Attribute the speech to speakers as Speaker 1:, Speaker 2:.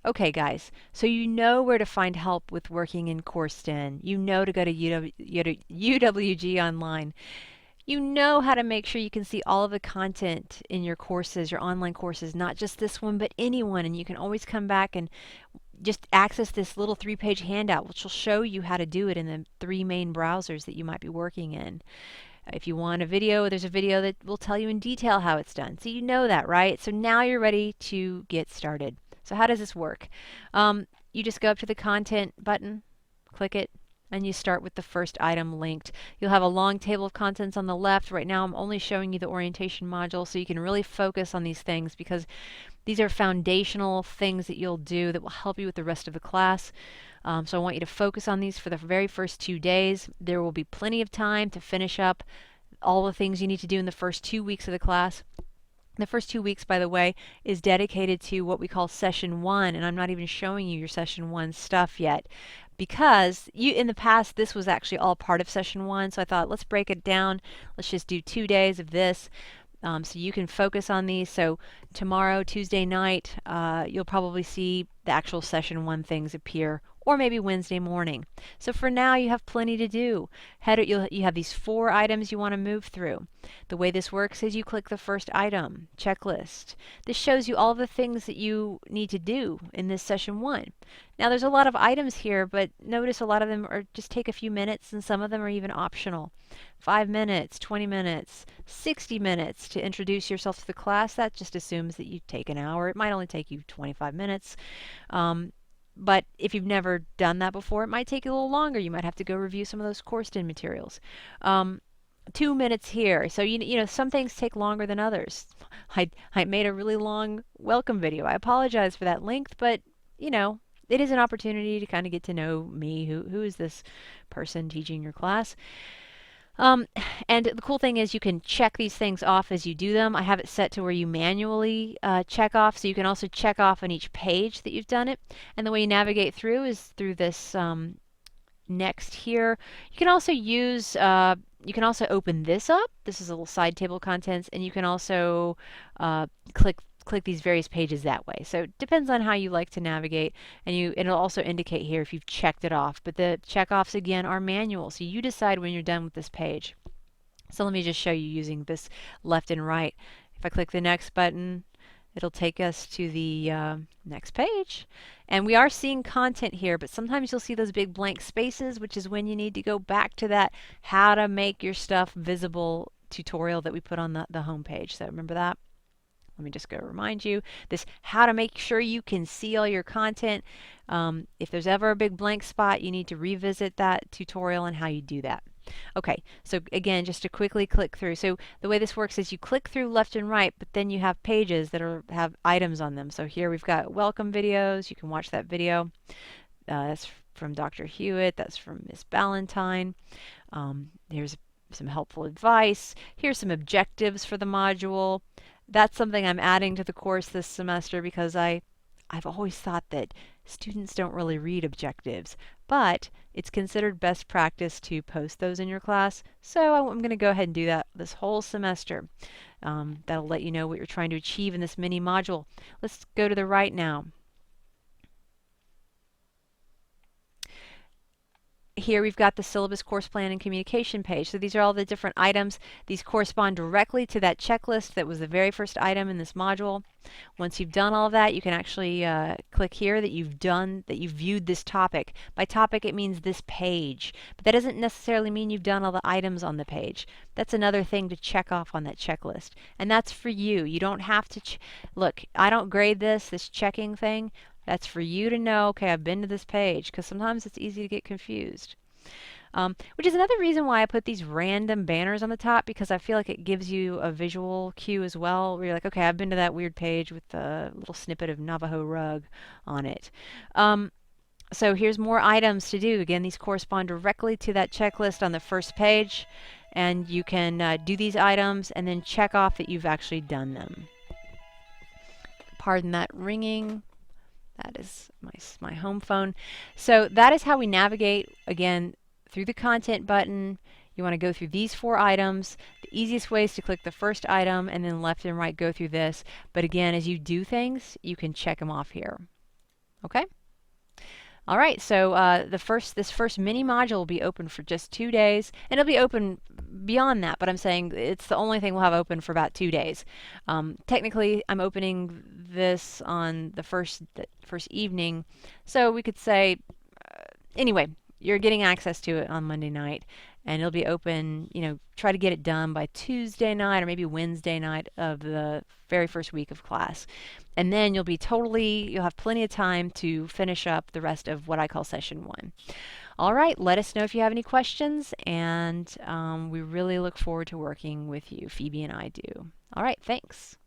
Speaker 1: Okay, guys, so you know where to find help with working in Courseden. You know to go to UWG Online. You know how to make sure you can see all of the content in your courses, your online courses, not just this one, but any one. And you can always come back and just access this little 3-page handout, which will show you how to do it in the 3 main browsers that you might be working in. If you want a video, there's a video that will tell you in detail how it's done. So you know that, right? So now you're ready to get started. So how does this work? You just go up to the content button, click it, and you start with the first item linked. You'll have a long table of contents on the left. Right now I'm only showing you the orientation module so you can really focus on these things because these are foundational things that you'll do that will help you with the rest of the class. So I want you to focus on these for the very first 2 days. There will be plenty of time to finish up all the things you need to do in the first 2 weeks of the class. The first 2 weeks, by the way, is dedicated to what we call session 1, and I'm not even showing you your session 1 stuff yet because in the past this was actually all part of session 1, so I thought let's break it down. Let's just do 2 days of this. So you can focus on these. So tomorrow, Tuesday night, you'll probably see the actual session 1 things appear, or maybe Wednesday morning. So for now, you have plenty to do. You have these 4 items you want to move through. The way this works is you click the first item, checklist. This shows you all the things that you need to do in this session 1. Now there's a lot of items here, but notice a lot of them are just take a few minutes, and some of them are even optional. 5 minutes, 20 minutes, 60 minutes to introduce yourself to the class. That just assumes that you take an hour. It might only take you 25 minutes. But if you've never done that before, it might take you a little longer. You might have to go review some of those Courseden materials. 2 minutes here. So you know some things take longer than others. I made a really long welcome video. I apologize for that length, but you know it is an opportunity to kind of get to know me. Who is this person teaching your class? And the cool thing is you can check these things off as you do them. I have it set to where you manually check off, so you can also check off on each page that you've done it. And the way you navigate through is through this next here. You can also use, you can also open this up. This is a little side table of contents, and you can also click these various pages that way. So it depends on how you like to navigate, and it'll also indicate here if you've checked it off. But the checkoffs again are manual, so you decide when you're done with this page. So let me just show you using this left and right. If I click the next button, it'll take us to the next page. And we are seeing content here, but sometimes you'll see those big blank spaces, which is when you need to go back to that how to make your stuff visible tutorial that we put on the home page. So remember that? Let me just go remind you this how to make sure you can see all your content. If there's ever a big blank spot, you need to revisit that tutorial and how you do that. Okay, so again, just to quickly click through. So the way this works is you click through left and right, but then you have pages that have items on them. So here we've got welcome videos. You can watch that video. That's from Dr. Hewitt. That's from Miss Ballantyne. Here's some helpful advice. Here's some objectives for the module. That's something I'm adding to the course this semester because I've always thought that students don't really read objectives, but it's considered best practice to post those in your class. So I'm going to go ahead and do that this whole semester. That'll let you know what you're trying to achieve in this mini module. Let's go to the right now. Here we've got the syllabus, course plan, and communication page. So these are all the different items. These correspond directly to that checklist that was the very first item in this module. Once you've done all of that, you can actually click here that you've viewed this topic. By topic, it means this page. But that doesn't necessarily mean you've done all the items on the page. That's another thing to check off on that checklist. And that's for you. You don't have to look, I don't grade this checking thing. That's for you to know, okay, I've been to this page, because sometimes it's easy to get confused. Which is another reason why I put these random banners on the top, because I feel like it gives you a visual cue as well, where you're like, okay, I've been to that weird page with the little snippet of Navajo rug on it. So here's more items to do. Again, these correspond directly to that checklist on the first page, and you can do these items and then check off that you've actually done them. Pardon that ringing. That is my home phone. So that is how we navigate, again, through the content button. You want to go through these 4 items. The easiest way is to click the first item and then left and right go through this. But again, as you do things, you can check them off here. Okay? All right, so this first mini module will be open for just 2 days, and it'll be open beyond that. But I'm saying it's the only thing we'll have open for about 2 days. Technically, I'm opening this on the first evening, so we could say anyway, you're getting access to it on Monday night, and it'll be open. Try to get it done by Tuesday night or maybe Wednesday night of the very first week of class. And then you'll have plenty of time to finish up the rest of what I call session one. All right, let us know if you have any questions, and we really look forward to working with you. Phoebe and I do. All right, thanks.